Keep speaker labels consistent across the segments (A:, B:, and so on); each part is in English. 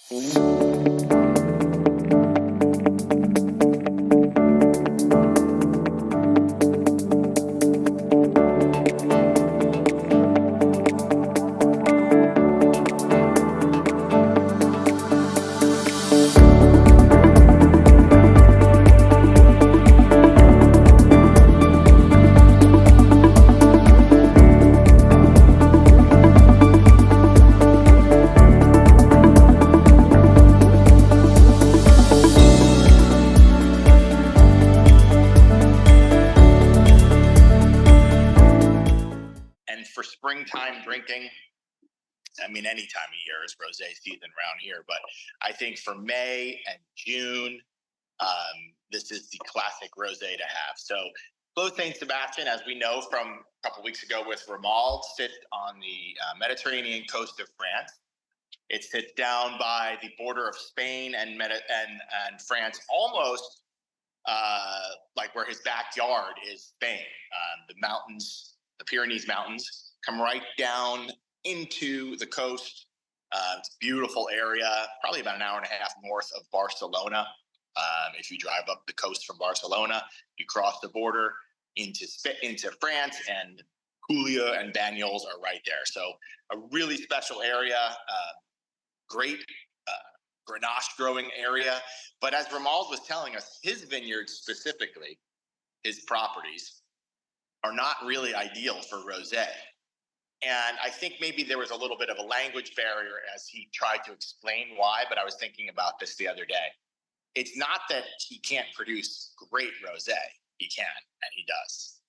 A: And for springtime drinking, I mean, any time of year is rosé season around here, but I think for May and June, this is the classic rosé to have. So Clos Saint Sebastien, as we know from a couple weeks ago with Romuald, sits on the Mediterranean coast of France. It sits down by the border of Spain and France, almost like where his backyard is Spain. The mountains, the Pyrenees Mountains, come right down into the coast. It's a beautiful area, probably about an hour and a half north of Barcelona. If you drive up the coast from Barcelona, you cross the border into France, and Collioure and Banyuls are right there. So a really special area, great Grenache growing area. But as Romuald was telling us, his vineyards specifically, his properties, are not really ideal for rosé. And I think maybe there was a little bit of a language barrier as he tried to explain why, but I was thinking about this the other day. It's not that he can't produce great rosé. He can, and he does.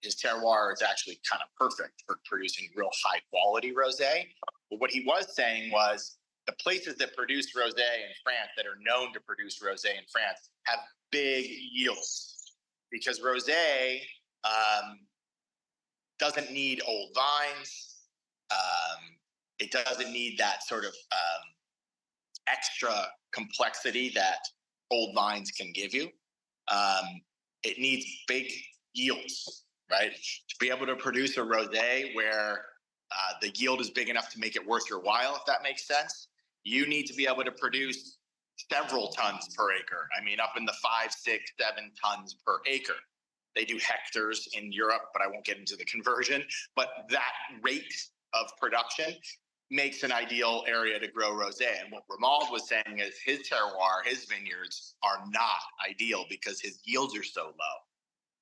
A: His terroir is actually kind of perfect for producing real high quality rosé. But what he was saying was the places that produce rosé in France, that are known to produce rosé in France, have big yields, because rosé doesn't need old vines. It doesn't need that sort of extra complexity that old vines can give you. It needs big yields, right? To be able to produce a rosé where the yield is big enough to make it worth your while, if that makes sense, you need to be able to produce several tons per acre. I mean, up in the 5, 6, 7 tons per acre. They do hectares in Europe, but I won't get into the conversion. But that rate of production makes an ideal area to grow rosé. And what Romuald was saying is his terroir, his vineyards, are not ideal because his yields are so low.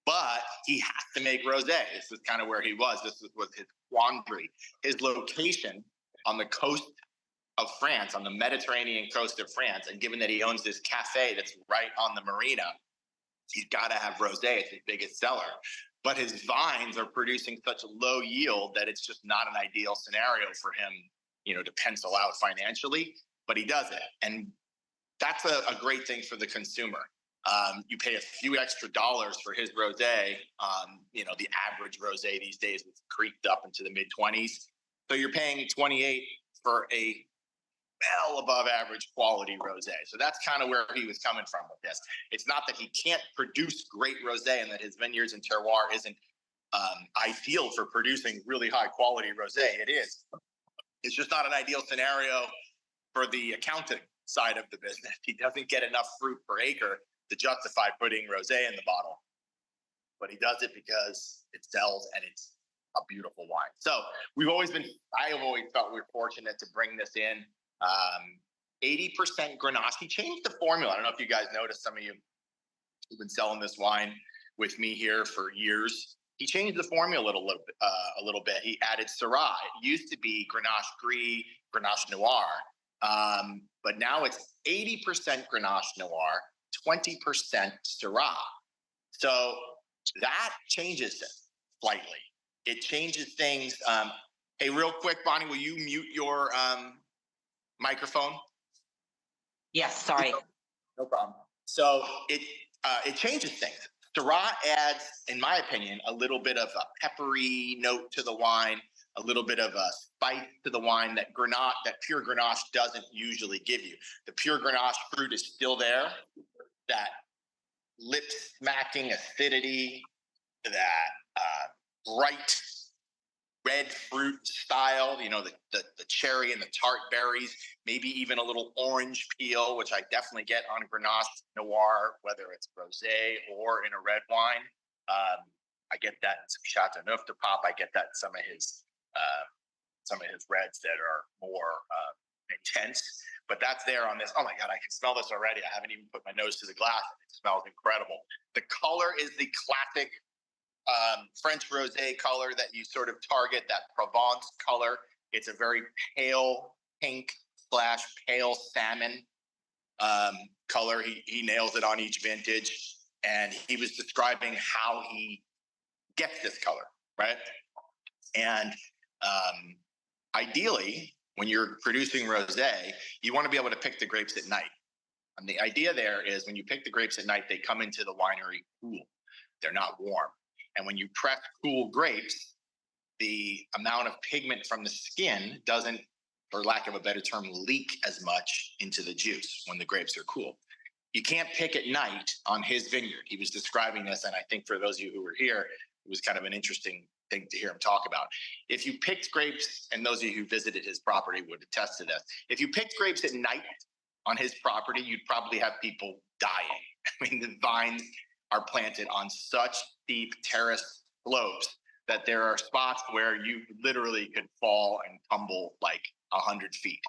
A: But he has to make rosé. This is kind of where he was. This was his quandary. His location on the coast of France, on the Mediterranean coast of France, and given that he owns this cafe that's right on the marina, he's got to have rosé. It's his biggest seller. But his vines are producing such a low yield that it's just not an ideal scenario for him, to pencil out financially. But he does it. And that's a great thing for the consumer. You pay a few extra dollars for his rosé. The average rosé these days is creeped up into the mid-20s. So you're paying $28 for a well above average quality rosé. So that's kind of where he was coming from with this. It's not that he can't produce great rosé and that his vineyards and terroir isn't ideal for producing really high quality rosé. It is. It's just not an ideal scenario for the accounting side of the business. He doesn't get enough fruit per acre to justify putting rosé in the bottle. But he does it because it sells and it's a beautiful wine. So I have always felt we're fortunate to bring this in. 80% Grenache. He changed the formula. I don't know if you guys noticed, some of you who've been selling this wine with me here for years. He changed the formula a little bit. He added Syrah. It used to be Grenache Gris, Grenache Noir. But now it's 80% Grenache Noir, 20% Syrah. So that changes it slightly. It changes things. Hey, real quick, Bonnie, will you mute your microphone?
B: Yes, sorry.
A: No problem. So it changes things. Syrah adds, in my opinion, a little bit of a peppery note to the wine, a little bit of a spice to the wine that pure Grenache doesn't usually give you. The pure Grenache fruit is still there. That lip smacking acidity, that bright red fruit style, the cherry and the tart berries, maybe even a little orange peel, which I definitely get on Grenache Noir, whether it's rosé or in a red wine. I get that in some Chateauneuf de Pape. I get that in some of his reds that are more intense. But that's there on this. Oh my God, I can smell this already. I haven't even put my nose to the glass. It smells incredible. The color is the classic French rosé color that you sort of target, that Provence color. It's a very pale pink / pale salmon color. He nails it on each vintage. And he was describing how he gets this color, right? And ideally, when you're producing rosé, you want to be able to pick the grapes at night. And the idea there is when you pick the grapes at night, they come into the winery cool. They're not warm. And when you press cool grapes, the amount of pigment from the skin doesn't, for lack of a better term, leak as much into the juice when the grapes are cool. You can't pick at night on his vineyard. He was describing this, and I think for those of you who were here, it was kind of an interesting thing to hear him talk about. If you picked grapes, and those of you who visited his property would attest to this, if you picked grapes at night on his property, you'd probably have people dying. I mean, the vines are planted on such steep terrace slopes that there are spots where you literally could fall and tumble like 100 feet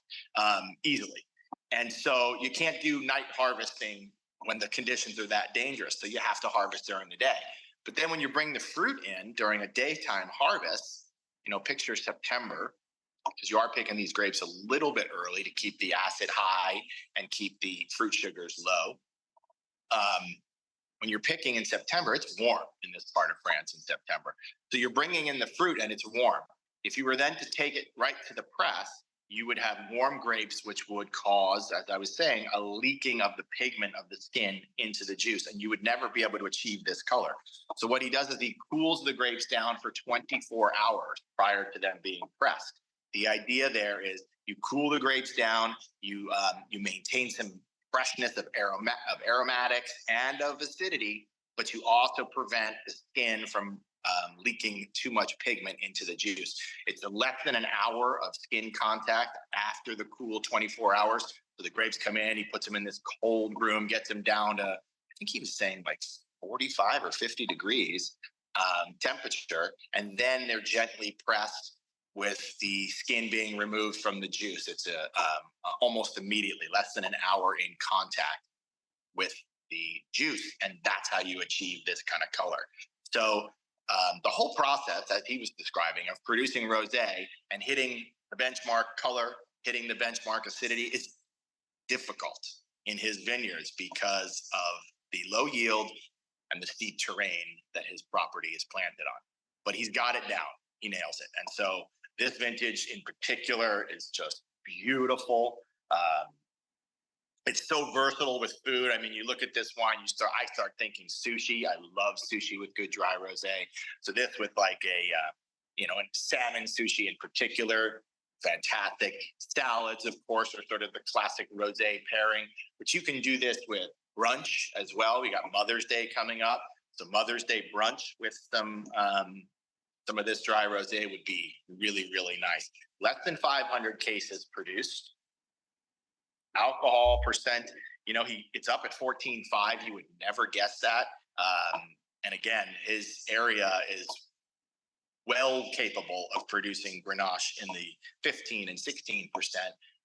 A: easily. And so you can't do night harvesting when the conditions are that dangerous. So you have to harvest during the day. But then when you bring the fruit in during a daytime harvest, picture September, because you are picking these grapes a little bit early to keep the acid high and keep the fruit sugars low. When you're picking in September, it's warm in this part of France in September. So you're bringing in the fruit and it's warm. If you were then to take it right to the press, you would have warm grapes, which would cause, as I was saying, a leaking of the pigment of the skin into the juice, and you would never be able to achieve this color. So what he does is he cools the grapes down for 24 hours prior to them being pressed. The idea there is you cool the grapes down, you maintain some freshness of aromatics and of acidity, but you also prevent the skin from leaking too much pigment into the juice. It's less than an hour of skin contact after the cool 24 hours. So the grapes come in, he puts them in this cold room, gets them down to, I think he was saying like 45 or 50 degrees temperature, and then they're gently pressed with the skin being removed from the juice. It's almost immediately, less than an hour in contact with the juice, and that's how you achieve this kind of color. So the whole process, as he was describing, of producing rosé and hitting the benchmark color, hitting the benchmark acidity is difficult in his vineyards because of the low yield and the steep terrain that his property is planted on. But he's got it down. He nails it. And so this vintage in particular is just beautiful. It's so versatile with food. I mean, you look at this wine, I start thinking sushi. I love sushi with good dry rosé. So this with like a salmon sushi in particular, fantastic. Salads, of course, are sort of the classic rosé pairing. But you can do this with brunch as well. We got Mother's Day coming up. So Mother's Day brunch with some of this dry rosé would be really, really nice. Less than 500 cases produced. Alcohol percent, it's up at 14.5. You would never guess that. And again, his area is well capable of producing Grenache in the 15 and 16%,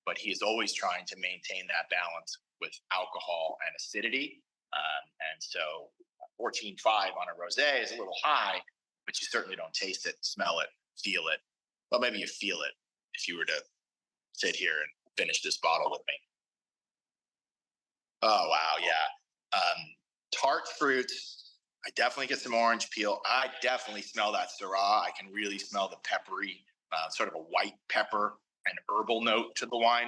A: but he is always trying to maintain that balance with alcohol and acidity. And so 14.5 on a rosé is a little high, but you certainly don't taste it, smell it, feel it. Well, maybe you feel it if you were to sit here and finish this bottle with me. Oh, wow. Yeah. Tart fruits. I definitely get some orange peel. I definitely smell that Syrah. I can really smell the peppery, sort of a white pepper and herbal note to the wine.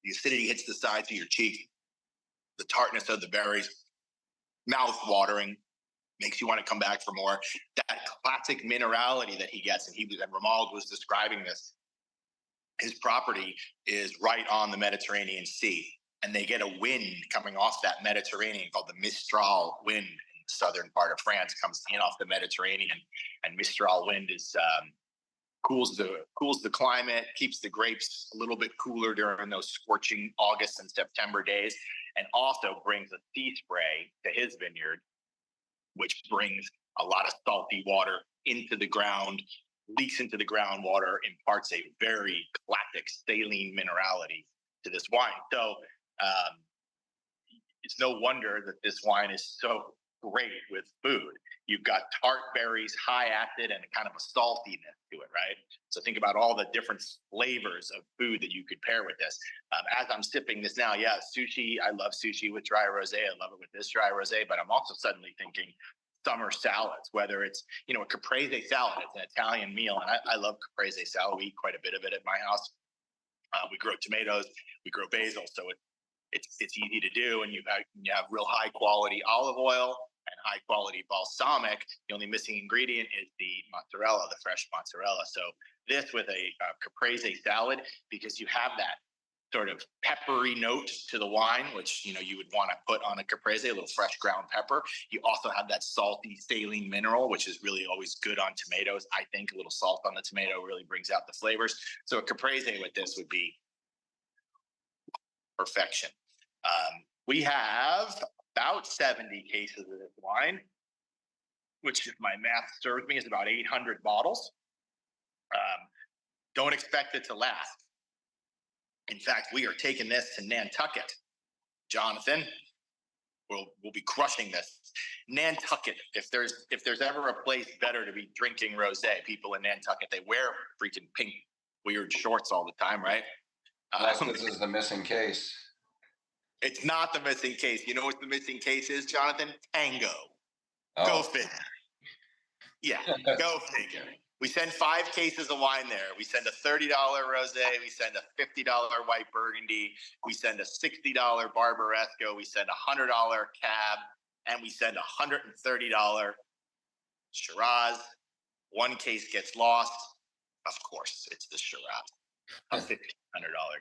A: The acidity hits the sides of your cheek. The tartness of the berries, mouth-watering, makes you want to come back for more. That classic minerality that he gets, and Romuald was describing this. His property is right on the Mediterranean Sea. and they get a wind coming off that Mediterranean called the Mistral wind in the southern part of France, comes in off the Mediterranean, and Mistral wind is cools the climate, keeps the grapes a little bit cooler during those scorching August and September days, and also brings a sea spray to his vineyard, which brings a lot of salty water into the ground, leaks into the groundwater, imparts a very classic saline minerality to this wine. So it's no wonder that this wine is so great with food. You've got tart berries, high acid, and kind of a saltiness to it, right? So think about all the different flavors of food that you could pair with this. As I'm sipping this now, yeah, sushi. I love sushi with dry rosé. I love it with this dry rosé. But I'm also suddenly thinking summer salads, whether it's, you know, a caprese salad. It's an Italian meal, and I love caprese salad. We eat quite a bit of it at my house. We grow tomatoes, we grow basil, so it's easy to do, and you have real high quality olive oil and high quality balsamic. The only missing ingredient is the mozzarella, the fresh mozzarella. So this with a caprese salad, because you have that sort of peppery note to the wine, which, you know, you would want to put on a caprese, a little fresh ground pepper. You also have that salty saline mineral, which is really always good on tomatoes. I think a little salt on the tomato really brings out the flavors. So a caprese with this would be perfection. We have about 70 cases of this wine, which, if my math serves me, is about 800 bottles. Don't expect it to last. In fact, we are taking this to Nantucket. Jonathan, we'll be crushing this. Nantucket, if there's ever a place better to be drinking rosé, people in Nantucket, they wear freaking pink weird shorts all the time, right?
C: This is the missing case.
A: It's not the missing case. You know what the missing case is, Jonathan? Tango.
C: Oh.
A: Go figure. Yeah, go figure. We send 5 cases of wine there. We send a $30 rosé. We send a $50 white burgundy. We send a $60 barbaresco. We send a $100 cab, and we send a $130 Shiraz. 1 case gets lost. Of course, it's the Shiraz. A $1,500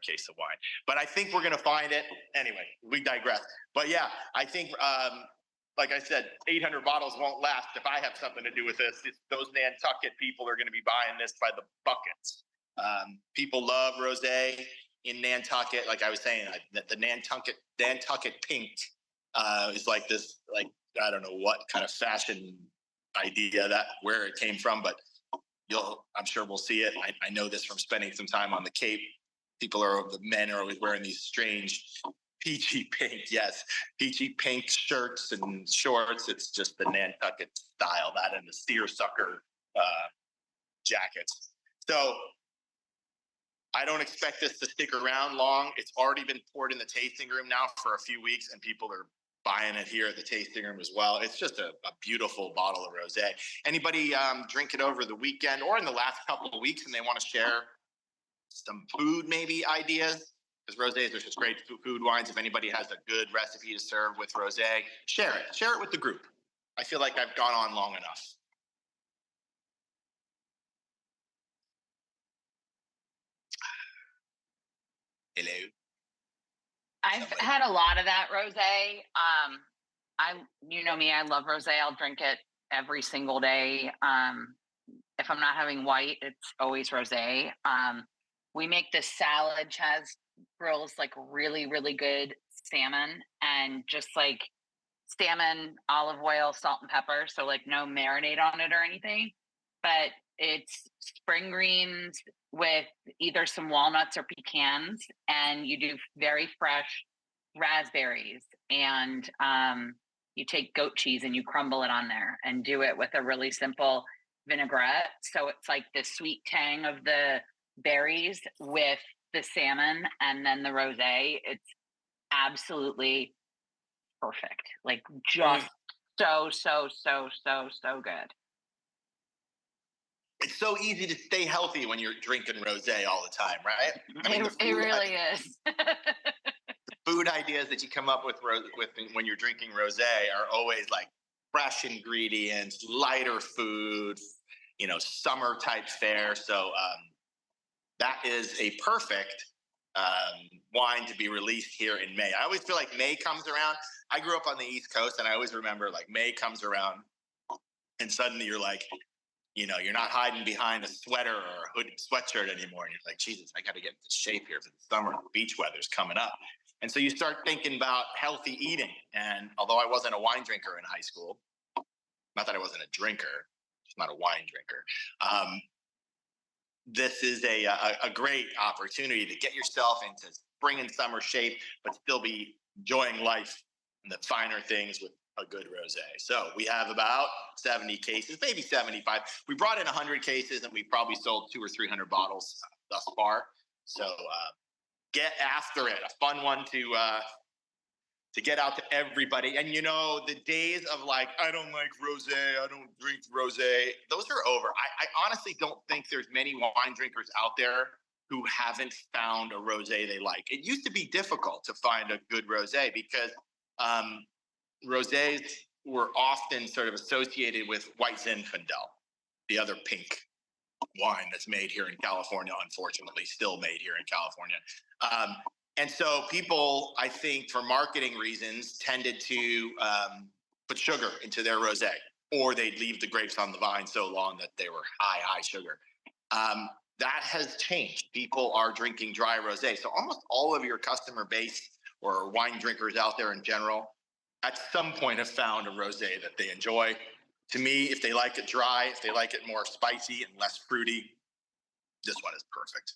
A: case of wine. But I think we're going to find it. Anyway, we digress. But yeah, I think, like I said, 800 bottles won't last if I have something to do with this. Those Nantucket people are going to be buying this by the buckets. People love rosé in Nantucket. Like I was saying, the Nantucket pink is like this, like, I don't know what kind of fashion idea where it came from, but I'm sure we'll see it. I know this from spending some time on the Cape. The men are always wearing these strange peachy pink, yes, peachy pink shirts and shorts. It's just the Nantucket style, that and the seersucker jackets. So I don't expect this to stick around long. It's already been poured in the tasting room now for a few weeks, and people are buying it here at the tasting room as well. It's just a beautiful bottle of rosé. Anybody drink it over the weekend or in the last couple of weeks and they want to share some food maybe ideas? Because rosés are just great food wines. If anybody has a good recipe to serve with rosé, share it. Share it with the group. I feel like I've gone on long enough. Hello.
B: I've had a lot of that rosé. You know me, I love rosé. I'll drink it every single day. If I'm not having white, it's always rosé. We make this salad. Chaz grills like really, really good salmon, and just like salmon, olive oil, salt and pepper. So like no marinade on it or anything, but it's spring greens with either some walnuts or pecans, and you do very fresh raspberries, and you take goat cheese and you crumble it on there and do it with a really simple vinaigrette. So it's like the sweet tang of the berries with the salmon and then the rosé. It's absolutely perfect. Like just so good.
A: It's so easy to stay healthy when you're drinking rosé all the time, right?
B: It really is.
A: The food ideas that you come up with when you're drinking rosé are always like fresh ingredients, lighter food, summer type fare. So that is a perfect wine to be released here in May. I always feel like May comes around. I grew up on the East Coast, and I always remember like May comes around, and suddenly you're like, you know, you're not hiding behind a sweater or a hooded sweatshirt anymore. And you're like, Jesus, I got to get into shape here for the summer. The beach weather's coming up. And so you start thinking about healthy eating. And although I wasn't a wine drinker in high school, not that I wasn't a drinker, just not a wine drinker, this is a great opportunity to get yourself into spring and summer shape, but still be enjoying life and the finer things with a good rosé. So we have about 70 cases, maybe 75. We brought in 100 cases, and we probably sold 200 or 300 bottles thus far. So get after it. A fun one to get out to everybody. And you know, the days of like, I don't like rosé, I don't drink rosé, those are over. I honestly don't think there's many wine drinkers out there who haven't found a rosé they like. It used to be difficult to find a good rosé because rosés were often sort of associated with White Zinfandel, the other pink wine that's made here in California, unfortunately, still made here in California. And so people, I think, for marketing reasons, tended to put sugar into their rosé, or they'd leave the grapes on the vine so long that they were high sugar. That has changed. People are drinking dry rosé. So almost all of your customer base or wine drinkers out there in general, at some point have found a rosé that they enjoy. To me, if they like it dry, if they like it more spicy and less fruity, this one is perfect.